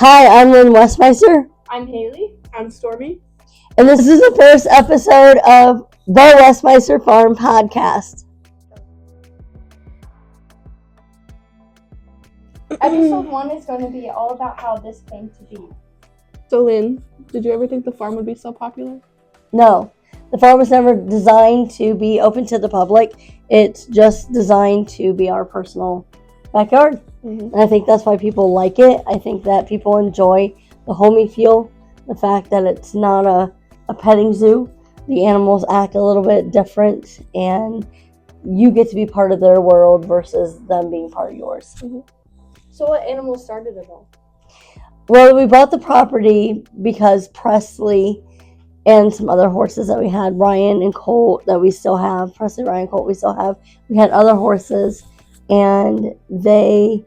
Hi, I'm Lynn Westmeister. I'm Hailey. I'm Stormy. And this is the first episode of the Westmeister Farm Podcast. Episode 1 is going to be all about how this came to be. So Lynn, did you ever think the farm would be so popular? No, the farm was never designed to be open to the public. It's just designed to be our personal backyard. And I think that's why people like it. I think that people enjoy the homey feel, the fact that it's not a petting zoo. The animals act a little bit different, and you get to be part of their world versus them being part of yours. So what animals started it all? Well, we bought the property because Presley and some other horses that we had, Ryan and Colt, that we still have, Presley, Ryan, Colt, we still have. We had other horses, and they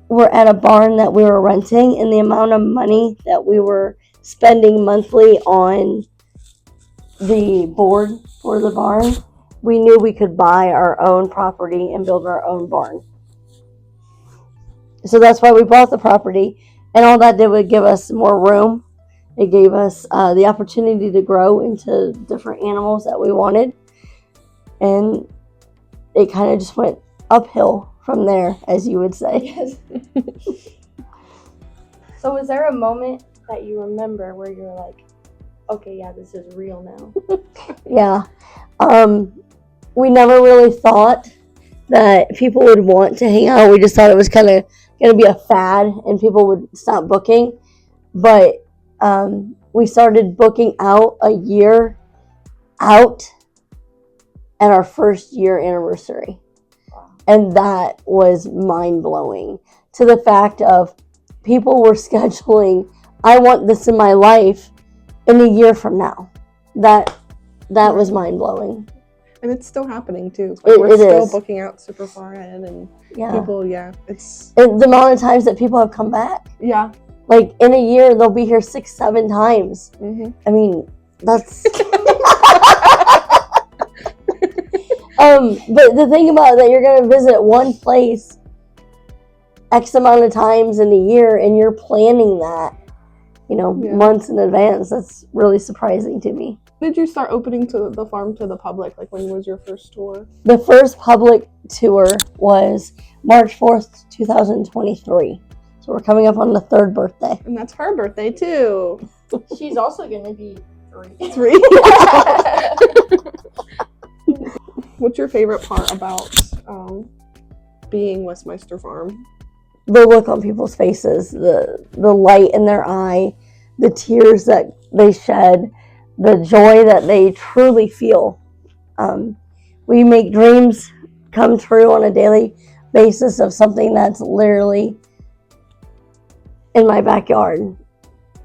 were at a barn that we were renting, and the amount of money that we were spending monthly on the board for the barn, we knew we could buy our own property and build our own barn. So that's why we bought the property, and all that did would give us more room. It gave us the opportunity to grow into different animals that we wanted, and it kind of just went uphill from there, as you would say. Yes. So was there a moment that you remember where you're like, okay, yeah, this is real now? Yeah. We never really thought that people would want to hang out. We just thought it was kind of going to be a fad and people would stop booking. But we started booking out a year out at our first year anniversary. And that was mind-blowing, to the fact of people were scheduling, I want this in my life in a year from now. That was mind-blowing. And it's still happening too. Like we're still booking out super far ahead, and people, it's the amount of times that people have come back. Yeah. Like in a year, they'll be here 6-7 times. I mean, that's... But the thing about it, that you're going to visit one place X amount of times in a year, and you're planning that, months in advance. That's really surprising to me. Did you start opening to the farm to the public? Like, when was your first tour? The first public tour was March 4th, 2023. So we're coming up on the 3rd birthday. And that's her birthday too. She's also going to be 3. What's your favorite part about being Westmeister Farm? The look on people's faces, the light in their eye, the tears that they shed, the joy that they truly feel. We make dreams come true on a daily basis of something that's literally in my backyard.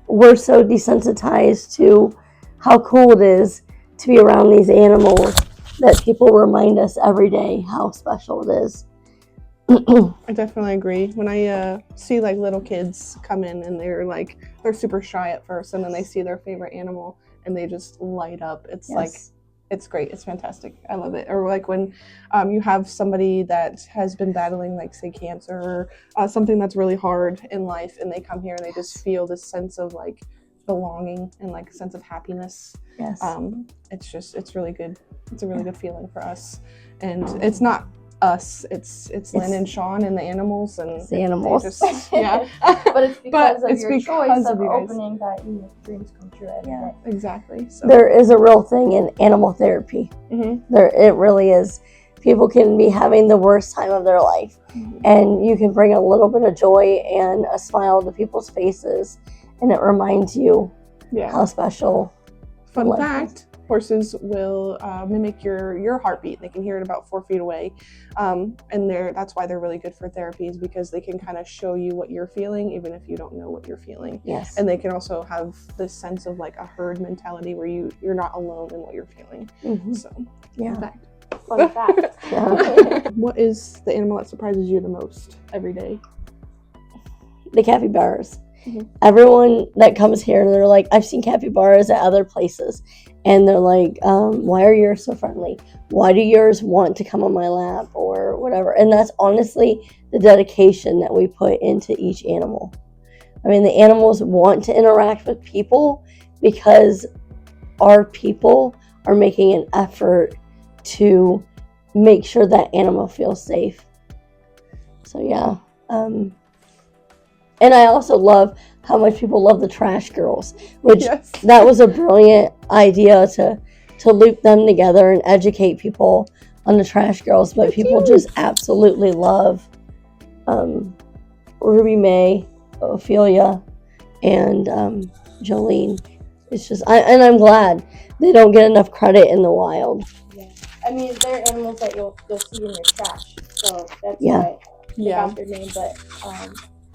We're so desensitized to how cool it is to be around these animals that people remind us every day how special it is. I definitely agree. When I see like little kids come in and they're super shy at first, and then they see their favorite animal and they just light up. It's it's great. It's fantastic. I love it. Or like when you have somebody that has been battling, like say cancer or something that's really hard in life, and they come here and they just feel this sense of like belonging and like a sense of happiness. Yes. It's really good. It's a really good feeling for us, and it's not us. It's Lynn and Sean and the animals, and it's the animals. But it's because of your choice of you guys. Opening that you make dreams come true every day. Exactly. So. There is a real thing in animal therapy. It really is. People can be having the worst time of their life, and you can bring a little bit of joy and a smile to people's faces, and it reminds you how special. Fun fact, horses will mimic your heartbeat. They can hear it about 4 feet away. And that's why they're really good for therapies, because they can kind of show you what you're feeling, even if you don't know what you're feeling. Yes. And they can also have this sense of like a herd mentality where you're not alone in what you're feeling. So, Fun fact. What is the animal that surprises you the most every day? The capybaras. Everyone that comes here, and they're like, I've seen capybaras at other places. And they're like, why are yours so friendly? Why do yours want to come on my lap or whatever? And that's honestly the dedication that we put into each animal. I mean, the animals want to interact with people because our people are making an effort to make sure that animal feels safe. So yeah. And I also love how much people love the trash girls, which that was a brilliant idea to loop them together and educate people on the trash girls. But people just absolutely love Ruby May, Ophelia, and Jolene. It's just, I'm glad they don't get enough credit in the wild. Yeah. I mean, they're animals that you'll see in your trash, so that's why they got their name. But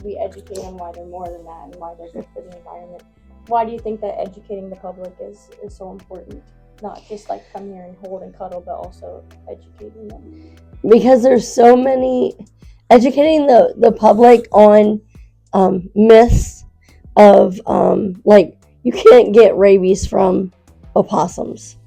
we educate them why they're more than that and why they're good for the environment. Why do you think that educating the public is so important? Not just like come here and hold and cuddle, but also educating them. Because there's so many, educating the public on myths of like you can't get rabies from opossums,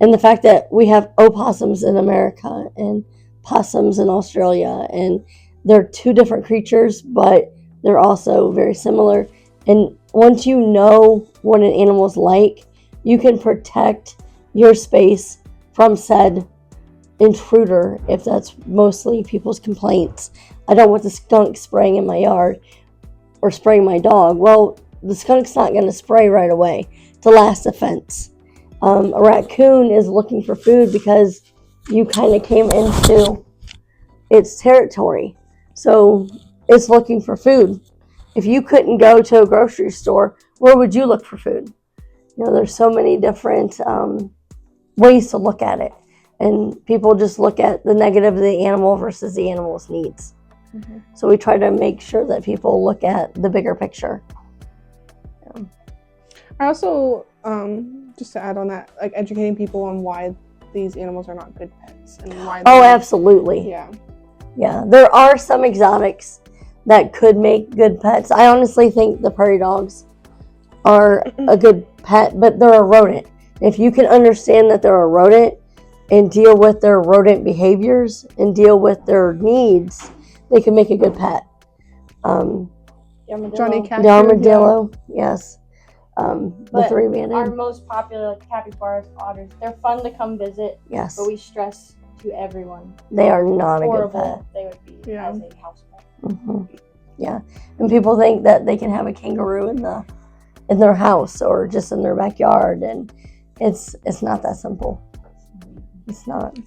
and the fact that we have opossums in America and possums in Australia, and they're two different creatures, but they're also very similar. And once you know what an animal's like, you can protect your space from said intruder, if that's mostly people's complaints. I don't want the skunk spraying in my yard or spraying my dog. Well, the skunk's not going to spray right away. It's a last offense. A raccoon is looking for food because you kind of came into its territory. So it's looking for food. If you couldn't go to a grocery store, where would you look for food? You know, there's so many different ways to look at it. And people just look at the negative of the animal versus the animal's needs. Mm-hmm. So we try to make sure that people look at the bigger picture. Yeah. I also, just to add on that, like educating people on why these animals are not good pets and why. Oh, absolutely. Yeah. Yeah, there are some exotics that could make good pets. I honestly think the prairie dogs are a good pet, but they're a rodent. If you can understand that they're a rodent and deal with their rodent behaviors and deal with their needs, they can make a good pet. Johnny Cash. The armadillo, yes. The three-banded. Our most popular, like capybaras, otters, they're fun to come visit. Yes. But we stress to everyone. They are not horrible a good pet. They would be as a house pet. Mm-hmm. Yeah, and people think that they can have a kangaroo in their house or just in their backyard, and it's not that simple. It's not.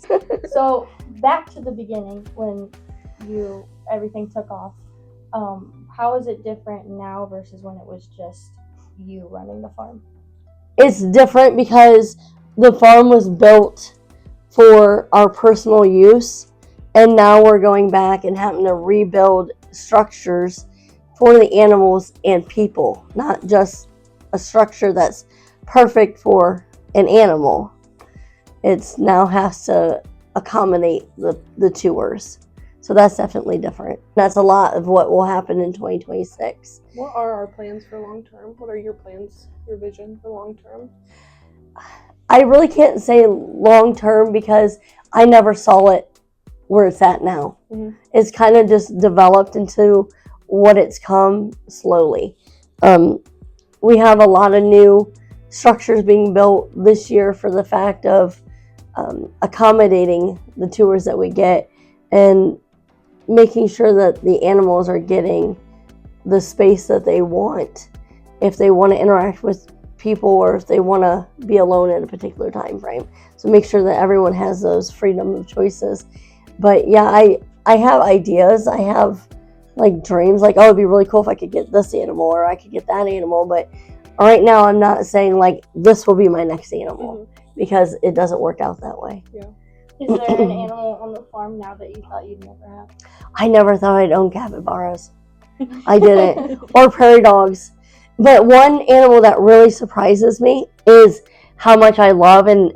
So back to the beginning when everything took off. How is it different now versus when it was just you running the farm? It's different because the farm was built for our personal use, and now we're going back and having to rebuild structures for the animals and people, not just a structure that's perfect for an animal. It's now has to accommodate the tours. So that's definitely different. That's a lot of what will happen in 2026. What are our plans for long term? What are your plans, your vision for long term? I really can't say long term because I never saw it where it's at now. Mm-hmm. It's kind of just developed into what it's come slowly. We have a lot of new structures being built this year for the fact of accommodating the tours that we get and making sure that the animals are getting the space that they want if they want to interact with people or if they want to be alone at a particular time frame. So make sure that everyone has those freedom of choices. But yeah, I have ideas. I have like dreams, like, oh, it'd be really cool if I could get this animal or I could get that animal. But right now I'm not saying like this will be my next animal because it doesn't work out that way. Yeah. Is there an animal on the farm now that you thought you'd never have? I never thought I'd own capybaras. I didn't. Or prairie dogs. But one animal that really surprises me is how much I love and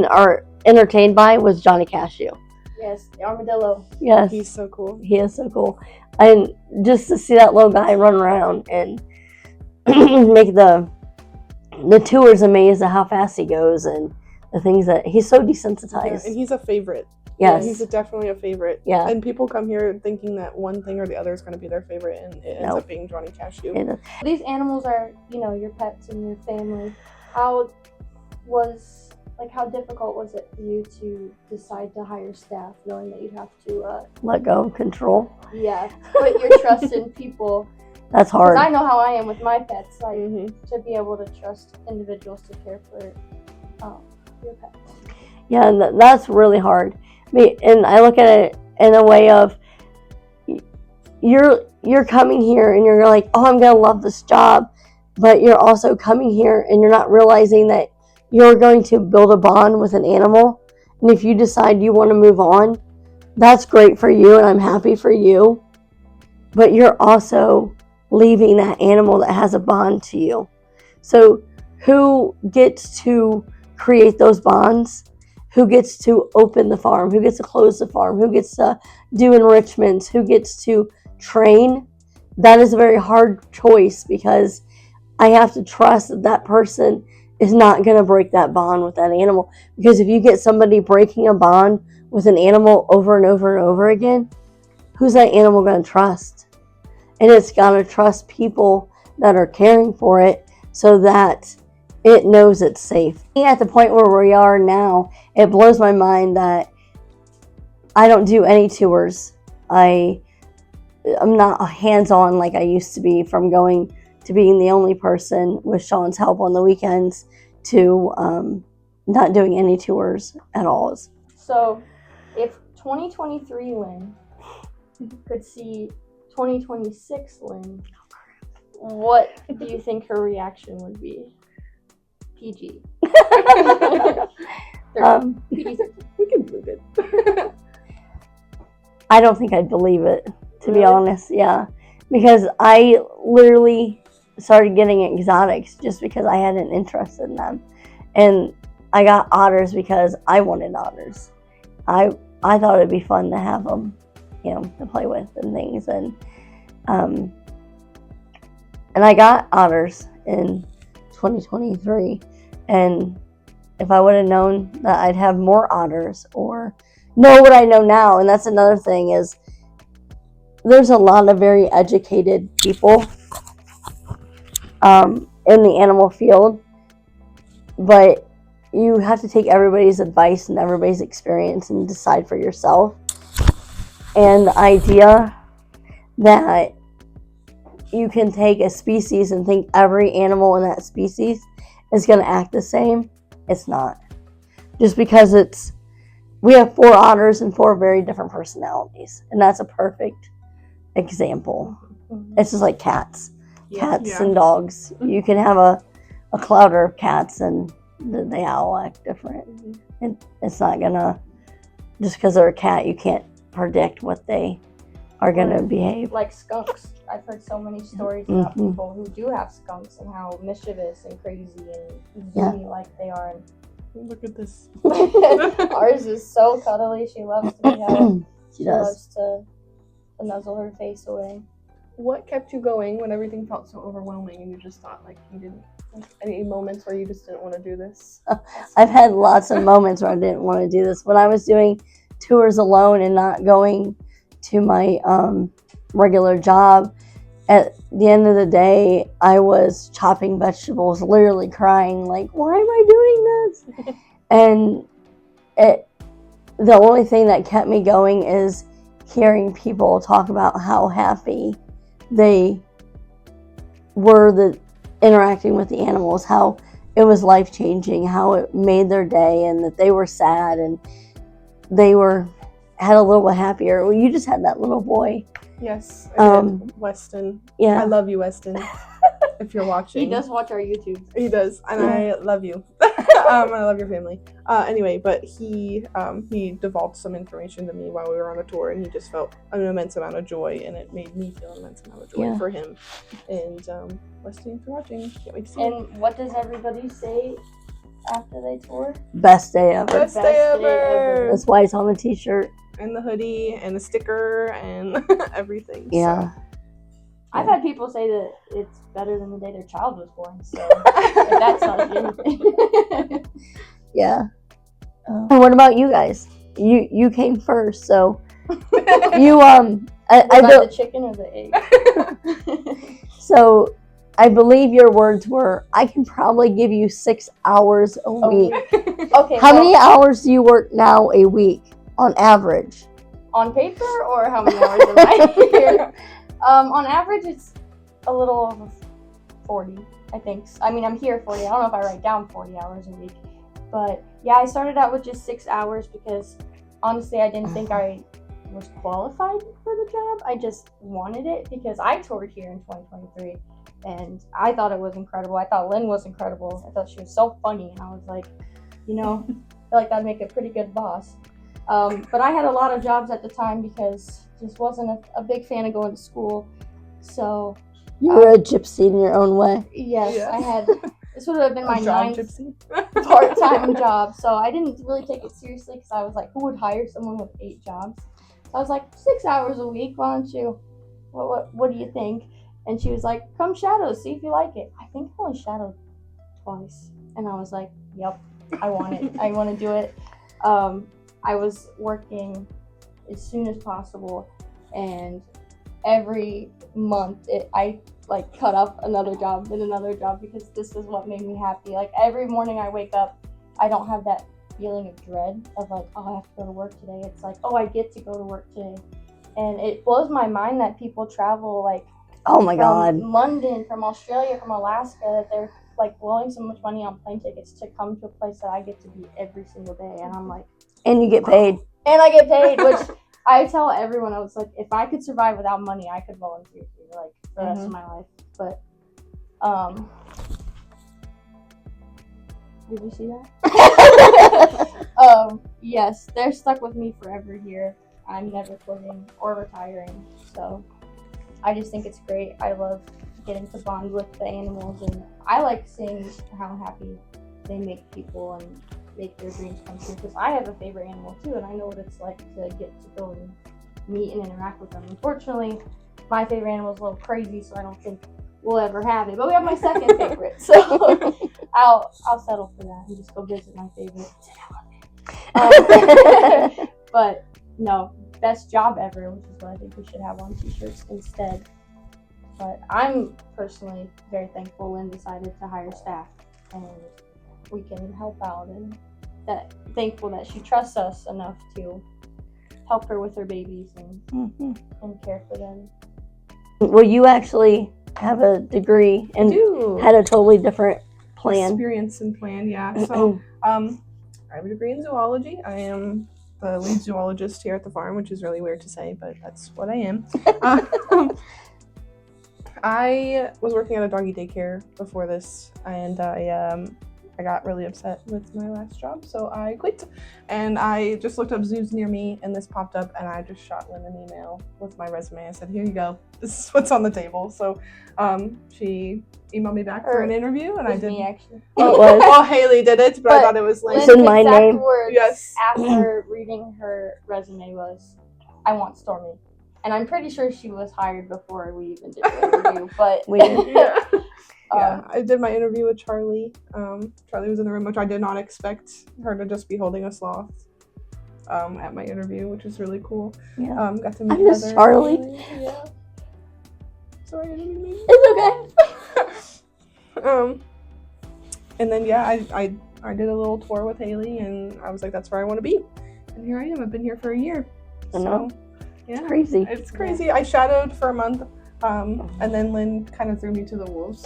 are entertained by was Johnny Cashew. Yes, the armadillo. Yes. He's so cool. He is so cool. And just to see that little guy run around and make the tours amazed at how fast he goes and the things that he's so desensitized. Yeah, and he's a favorite. Yes. Yeah, he's definitely a favorite. Yeah. And people come here thinking that one thing or the other is going to be their favorite, and it ends up being Johnny Cashew. These animals are, your pets and your family. How difficult was it for you to decide to hire staff, knowing that you'd have to let go of control? Yeah, put your trust in people. That's hard. Because I know how I am with my pets, to be able to trust individuals to care for your pets. Yeah, and that's really hard. And I look at it in a way of you're coming here and you're like, oh, I'm gonna love this job, but you're also coming here and you're not realizing that you're going to build a bond with an animal. And if you decide you want to move on, that's great for you, and I'm happy for you. But you're also leaving that animal that has a bond to you. So who gets to create those bonds? Who gets to open the farm? Who gets to close the farm? Who gets to do enrichments? Who gets to train? That is a very hard choice, because I have to trust that that person is not going to break that bond with that animal. Because if you get somebody breaking a bond with an animal over and over and over again, who's that animal going to trust? And it's got to trust people that are caring for it so that it knows it's safe. At the point where we are now, it blows my mind that I don't do any tours. I'm not hands-on like I used to be, from going to being the only person with Sean's help on the weekends to not doing any tours at all. So if 2023 Lynn could see 2026 Lynn, what do you think her reaction would be? PG. We can believe it. I don't think I'd believe it, to be honest. Yeah, because I literally started getting exotics just because I had an interest in them, and I got otters because I wanted otters. I thought it'd be fun to have them, to play with and things, and I got otters in 2023, and if I would have known that I'd have more otters, or know what I know now, and that's another thing, is there's a lot of very educated people in the animal field, but you have to take everybody's advice and everybody's experience and decide for yourself. And the idea that you can take a species and think every animal in that species is going to act the same, it's not. Just because we have 4 otters and 4 very different personalities, and that's a perfect example. Mm-hmm. It's just like cats. Cats and dogs. You can have a clouder of cats and they all act different. Mm-hmm. And it's not gonna, just because they're a cat, you can't predict what they are gonna behave. Like skunks. I've heard so many stories about people who do have skunks and how mischievous and crazy and zoomy like they are. Look at this. Ours is so cuddly. She loves to be held. She does. Loves to nuzzle her face away. What kept you going when everything felt so overwhelming and you just thought you didn't, any moments where you just didn't want to do this? I've had lots of moments where I didn't want to do this. When I was doing tours alone and not going to my regular job, at the end of the day, I was chopping vegetables, literally crying, like, why am I doing this? And the only thing that kept me going is hearing people talk about how happy they were interacting with the animals, how it was life-changing, how it made their day, and that they were sad and they had a little bit happier. Well, you just had that little boy. Yes, I did. Weston. Yeah. I love you, Weston. If you're watching. He does watch our YouTube. He does, and I love you. I love your family. Anyway, but he divulged some information to me while we were on a tour, and he just felt an immense amount of joy, and it made me feel an immense amount of joy for him. And Weston, if you're watching, can't wait to see you. And what does everybody say after they tour? Best day ever. Best day ever. That's why it's on the t-shirt. And the hoodie, and the sticker, and everything. Yeah. So. I've had people say that it's better than the day their child was born. So if that tells you anything. Yeah. And what about you guys? You came first, so you the chicken or the egg? So I believe your words were, I can probably give you 6 hours a week. Okay. How many hours do you work now a week on average? On paper, or how many hours am I here? On average, it's a little over 40, I think. I mean, I'm here 40. I don't know if I write down 40 hours a week. But yeah, I started out with just 6 hours because honestly, I didn't think I was qualified for the job. I just wanted it because I toured here in 2023 and I thought it was incredible. I thought Lynn was incredible. I thought she was so funny, and I was like, I feel like that'd make a pretty good boss. But I had a lot of jobs at the time because I just wasn't a big fan of going to school. So you were a gypsy in your own way. Yes, Yeah. I had. This would have been my ninth gypsy part-time job, so I didn't really take it seriously because I was like, who would hire someone with 8 jobs? So I was like, 6 hours a week. Why don't you? What do you think? And she was like, come shadow, see if you like it. I think I only shadowed twice, and I was like, yep, I want it. I want to do it. I was working as soon as possible, and every month I cut up another job and another job because this is what made me happy. Like every morning I wake up, I don't have that feeling of dread of like, oh, I have to go to work today. It's like, oh, I get to go to work today. And it blows my mind that people travel like from London, from Australia, from Alaska, that they're like blowing so much money on plane tickets to come to a place that I get to be every single day. And I'm like, and you get paid. And I get paid, which I tell everyone, I was like, if I could survive without money, I could volunteer here, like, for the rest of my life. But, did you see that? Yes, they're stuck with me forever here. I'm never quitting or retiring, so I just think it's great. I love getting to bond with the animals, and I like seeing how happy they make people and make their dreams come true, because I have a favorite animal too, and I know what it's like to get to go and meet and interact with them. Unfortunately, my favorite animal is a little crazy, so I don't think we'll ever have it, but we have my second favorite, so I'll settle for that and just go visit my favorite. But no, best job ever, which is what I think we should have on t-shirts instead. But I'm personally very thankful Lynn decided to hire staff, and we can help out, and thankful that she trusts us enough to help her with her babies and care for them. Well, you actually have a degree and had a totally different plan. Experience and plan, yeah. So I have a degree in zoology. I am the lead zoologist here at the farm, which is really weird to say, but that's what I am. I was working at a doggy daycare before this, and I got really upset with my last job, so I quit. And I just looked up zoos near me, and this popped up, and I just shot Lynn an email with my resume. I said, here you go. This is what's on the table. So she emailed me back for an interview, and I did. Me, actually. Well, Hailey did it, but I thought it was Lynn. It's in my name. Words yes. After reading her resume was, I want Stormy. And I'm pretty sure she was hired before we even did the interview, but we did. Yeah, I did my interview with Charlie. Charlie was in the room, which I did not expect her to just be holding a sloth at my interview, which was really cool. Yeah. Got to meet I miss Heather. Charlie. Yeah. Sorry, I didn't mean. It's okay. And then I did a little tour with Hailey, and I was like, that's where I want to be. And here I am. I've been here for a year. I know. Yeah, it's crazy. It's crazy. I shadowed for a month. And then Lynn kind of threw me to the wolves.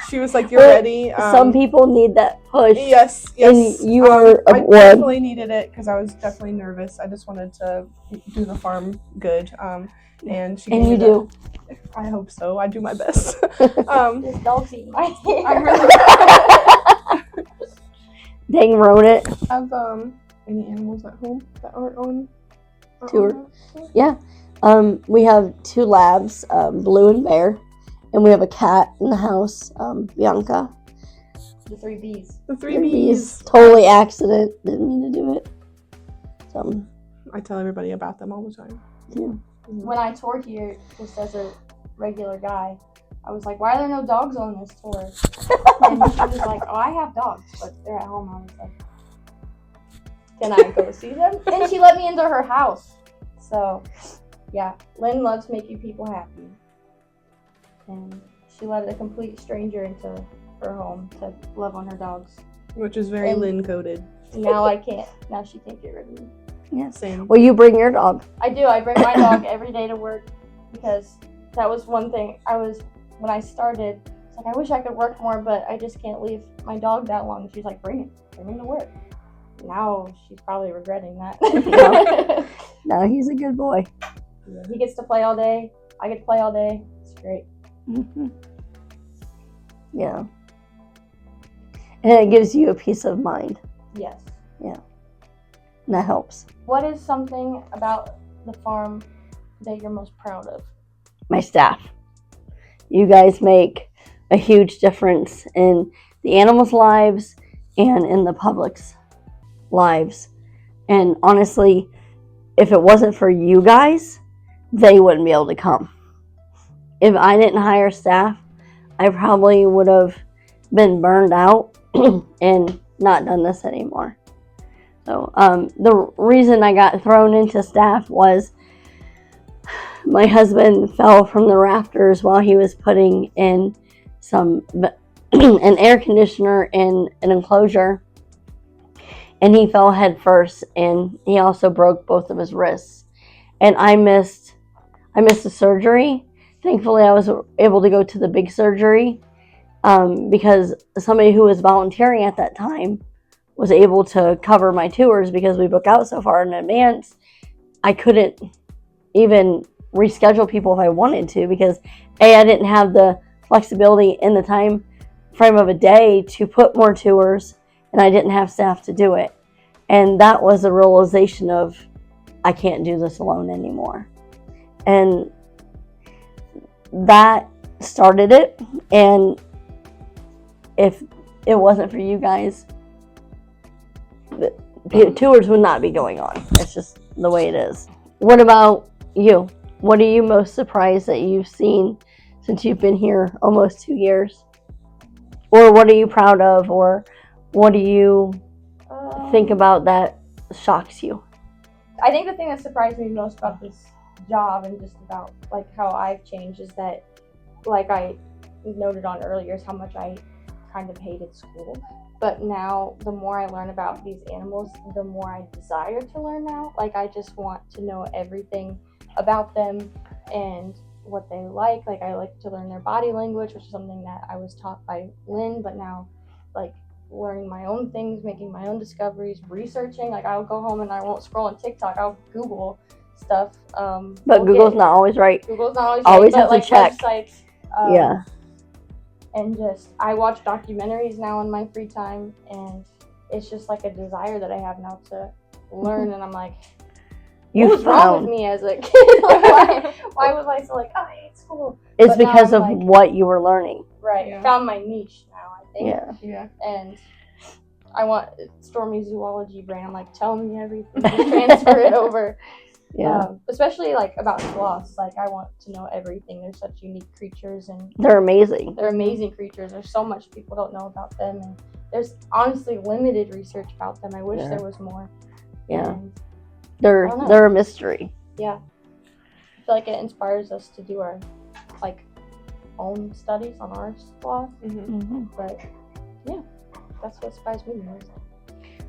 She was like, you're ready. Some people need that push. Yes. And you are I one. definitely needed it because I was definitely nervous. I just wanted to do the farm good. And she and you do. I hope so. I do my best. This dog's eating my hair. I really Dang rodent. have any animals at home that aren't on tour. Yeah. We have 2 labs, Blue and Bear, and we have a cat in the house, Bianca. The 3 Bs. The 3 Bs. Totally accident. Didn't mean to do it. So I tell everybody about them all the time. yeah. When I toured here, just as a regular guy. I was like, why are there no dogs on this tour? And she was like, oh, I have dogs, but they're at home. I was like, can I go see them? And she let me into her house. So, yeah, Lynn loves making people happy. And she let a complete stranger into her home to love on her dogs. Which is very Lynn coded. Now she can't get rid of me. Yeah. Same. Well, you bring your dog. I do. I bring my dog every day to work because that was one thing when I started, it's like, I wish I could work more, but I just can't leave my dog that long. She's like, bring him to work. Now she's probably regretting that. No, he's a good boy. Yeah, he gets to play all day. I get to play all day. It's great. Mm-hmm. Yeah. And it gives you a peace of mind. Yes. Yeah. And that helps. What is something about the farm that you're most proud of? My staff. You guys make a huge difference in the animals' lives and in the public's lives. And honestly, if it wasn't for you guys, they wouldn't be able to come. If I didn't hire staff, I probably would have been burned out and not done this anymore. So the reason I got thrown into staff was my husband fell from the rafters while he was putting in an air conditioner in an enclosure, and he fell head first, and he also broke both of his wrists. And I missed the surgery. Thankfully, I was able to go to the big surgery because somebody who was volunteering at that time was able to cover my tours because we book out so far in advance. I couldn't even reschedule people if I wanted to because I didn't have the flexibility in the time frame of a day to put more tours, and I didn't have staff to do it. And that was a realization of I can't do this alone anymore. And that started it. And if it wasn't for you guys, the tours would not be going on. It's just the way it is. What about you? What are you most surprised that you've seen since you've been here almost 2 years? Or what are you proud of? Or what do you think about that shocks you? I think the thing that surprised me most about this job and just about like how I've changed is that, like I noted on earlier, is how much I kind of hated school. But now the more I learn about these animals, the more I desire to learn now. Like I just want to know everything about them and what they like. Like I like to learn their body language, which is something that I was taught by Lynn, but now like learning my own things, making my own discoveries, researching. Like I'll go home and I won't scroll on TikTok. I'll Google stuff. But Google's not always right. Google's not always always right. have But, to check. Websites, Yeah. And just I watch documentaries now in my free time, and it's just like a desire that I have now to learn. And I'm like, what was wrong with me as a kid? Like, why was I so like, oh, I hate school? It's but because of like, what you were learning. Right. Yeah. Found my niche now, I think. Yeah. And I want Stormy zoology brand. I'm like, tell me everything. Just transfer it over. Yeah. Especially like about sloths. Like I want to know everything. They're such unique creatures, and They're amazing. they're amazing creatures. There's so much people don't know about them, and there's honestly limited research about them. I wish there was more. Yeah. And they're a mystery. yeah. I feel like it inspires us to do our like own studies on our sloth. Mm-hmm. But yeah, that's what surprised me most.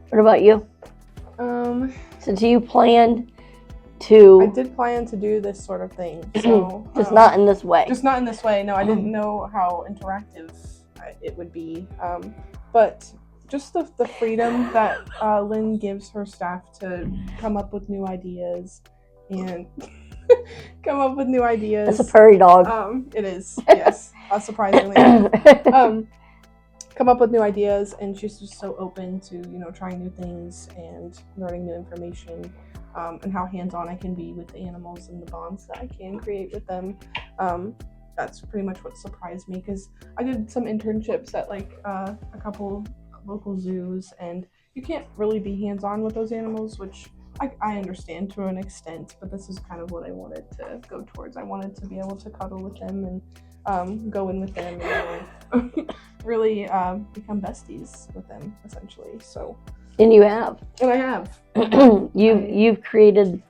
What about you? Since you planned I to did plan to do this sort of thing, so just not in this way. Just not in this way. No, I didn't know how interactive it would be. But just the freedom that Lynn gives her staff to come up with new ideas and That's a prairie dog. It is, yes, surprisingly. Come up with new ideas, and she's just so open to trying new things and learning new information. And how hands-on I can be with the animals and the bonds that I can create with them. That's pretty much what surprised me, because I did some internships at like a couple local zoos, and you can't really be hands-on with those animals, which I understand to an extent, but this is kind of what I wanted to go towards. I wanted to be able to cuddle with them and go in with them and really become besties with them, essentially. So. And you have. And I have. You've created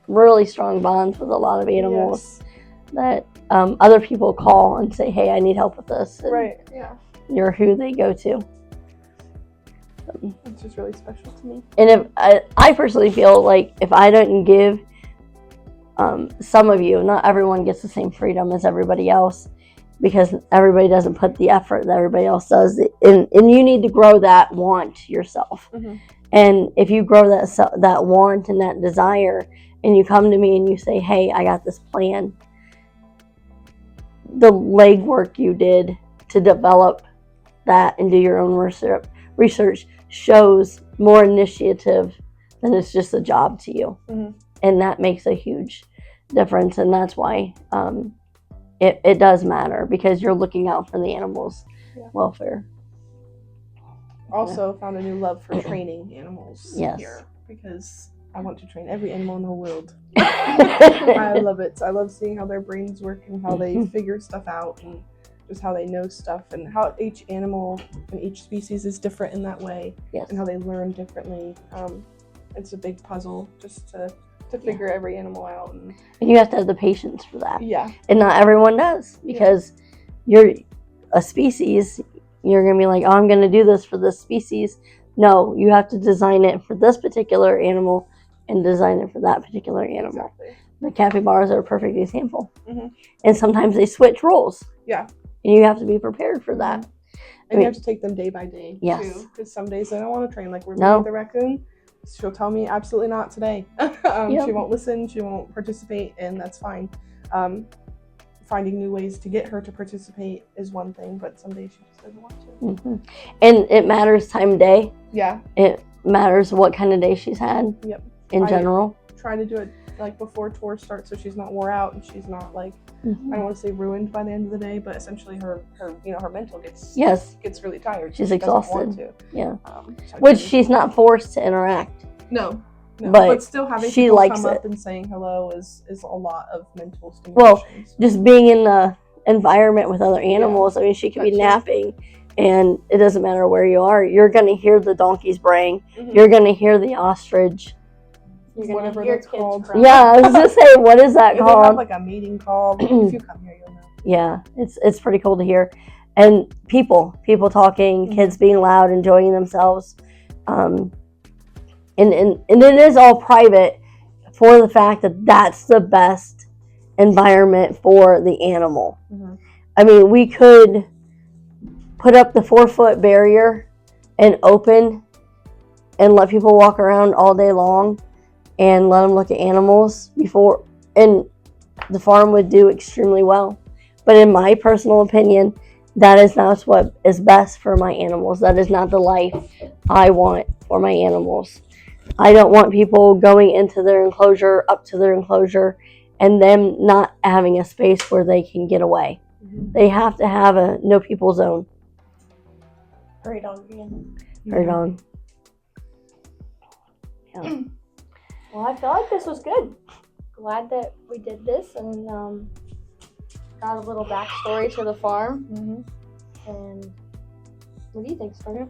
really strong bonds with a lot of animals. Yes. That other people call and say, hey, I need help with this. And right, yeah. You're who they go to. It's just really special to me. And if I personally feel like if I don't give some of you, not everyone gets the same freedom as everybody else, because everybody doesn't put the effort that everybody else does. And you need to grow that want yourself. Mm-hmm. And if you grow that want and that desire, and you come to me and you say, hey, I got this plan, the legwork you did to develop that and do your own research shows more initiative than it's just a job to you. Mm-hmm. And that makes a huge difference. And that's why it does matter, because you're looking out for the animals' welfare. Also found a new love for training animals here, because I want to train every animal in the whole world. I love it. I love seeing how their brains work and how they figure stuff out, and just how they know stuff, and how each animal and each species is different in that way, and how they learn differently. It's a big puzzle just to figure every animal out. And you have to have the patience for that. Yeah. And not everyone does, because you're a species. You're going to be like, oh, I'm going to do this for this species. No, you have to design it for this particular animal and design it for that particular animal. Exactly. The capybaras are a perfect example. Mm-hmm. And sometimes they switch roles. Yeah. And you have to be prepared for that. And you have to take them day by day, too. Because some days I don't want to train. Like, we're meeting with the raccoon. She'll tell me, absolutely not today. She won't listen. She won't participate, and that's fine. Finding new ways to get her to participate is one thing, but some days she just doesn't want to. Mm-hmm. And it matters time of day. Yeah. It matters what kind of day she's had. Yep. In general. Try to do it like before tour starts, so she's not wore out and she's not like, I don't want to say ruined by the end of the day, but essentially her mental gets really tired. She's exhausted. To. Yeah. Which she's not forced to interact. No, but still having she people likes come it. Up and saying hello is a lot of mental stimulation. Well, just being in the environment with other animals. I mean, she could be napping, and it doesn't matter where you are. You're going to hear the donkeys braying. Mm-hmm. You're going to hear the ostrich. Whatever that's called. Yeah, I was going to say, what is that called? They have like a meeting call. If you come here, you'll know. Yeah, it's pretty cool to hear. And people talking, kids being loud, enjoying themselves. And it is all private for the fact that that's the best environment for the animal. Mm-hmm. I mean, we could put up the 4-foot barrier and open and let people walk around all day long and let them look at animals before, and the farm would do extremely well. But in my personal opinion, that is not what is best for my animals. That is not the life I want for my animals. I don't want people going into their enclosure, up to their enclosure, and them not having a space where they can get away. Mm-hmm. They have to have a no people zone. Right on, Ian. Right on. Yeah. Well, I feel like this was good. Glad that we did this and got a little backstory to the farm. Mm-hmm. And what do you think, Stormy?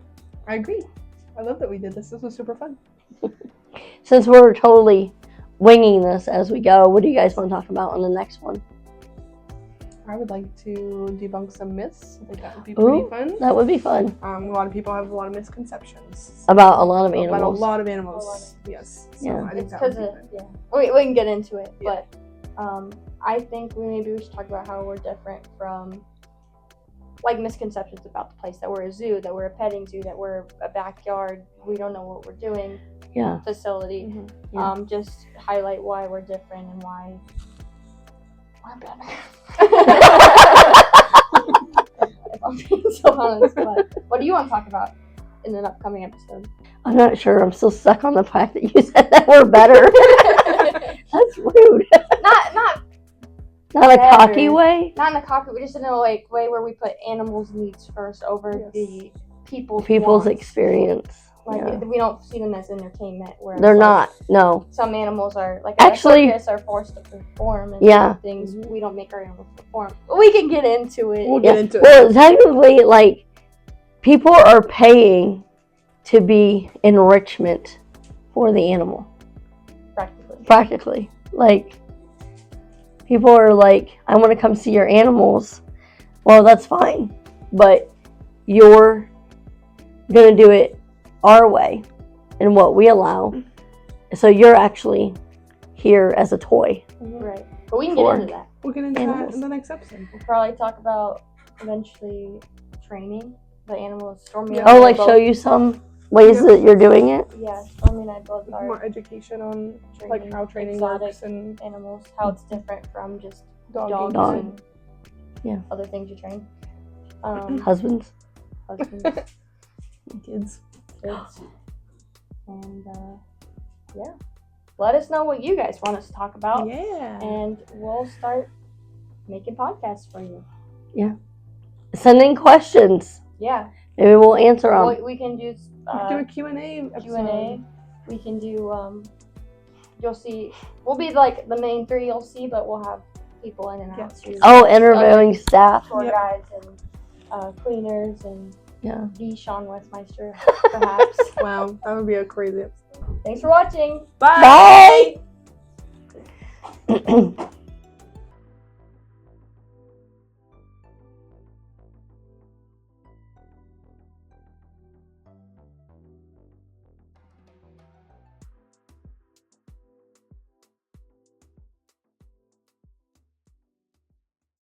I agree. I love that we did this. This was super fun. Since we're totally winging this as we go, what do you guys want to talk about on the next one? I would like to debunk some myths. I think that would be pretty fun. That would be fun. A lot of people have a lot of misconceptions about a lot of animals. About a lot of animals. Yes. So yeah. I think that would be fun. Yeah. We can get into it, but I think we should talk about how we're different from like misconceptions about the place, that we're a zoo, that we're a petting zoo, that we're a backyard, we don't know what we're doing facility. Mm-hmm. Yeah. Just highlight why we're different and why we're better. If I'm being so honest, but what do you want to talk about in an upcoming episode? I'm not sure. I'm still stuck on the fact that you said that we're better. That's rude. Not a cocky way? Not in a cocky way, just in a way where we put animals' needs first over the people's experience. Like we don't see them as entertainment. Whereas, They're not. No. Some animals are like Actually, circus are forced to perform and things. We don't make our animals perform. But we can get into it. We'll get into it. Well, technically, like people are paying to be enrichment for the animal. Practically. Like people are like, I want to come see your animals. Well, that's fine, but you're gonna do it our way and what we allow. So you're actually here as a toy. Right. But we can get into that. We'll get into that in the next episode. We'll probably talk about eventually training the animals. Stormy and like show you some ways that you're doing it. Yeah, Stormy and I both are. More education on like how training works and animals, how it's different from just dogs and other things you train. Husbands. Kids. And let us know what you guys want us to talk about. Yeah. And we'll start making podcasts for you. Yeah. Send in questions. Yeah. Maybe we'll answer them. We can do a Q&A episode. Q&A. We can do you'll see, we'll be like the main three you'll see, but we'll have people in and out. Interviewing staff. Tour guides and cleaners and the Sean Westmeister, perhaps. Wow, that would be a crazy episode. Thanks for watching. Bye. Bye.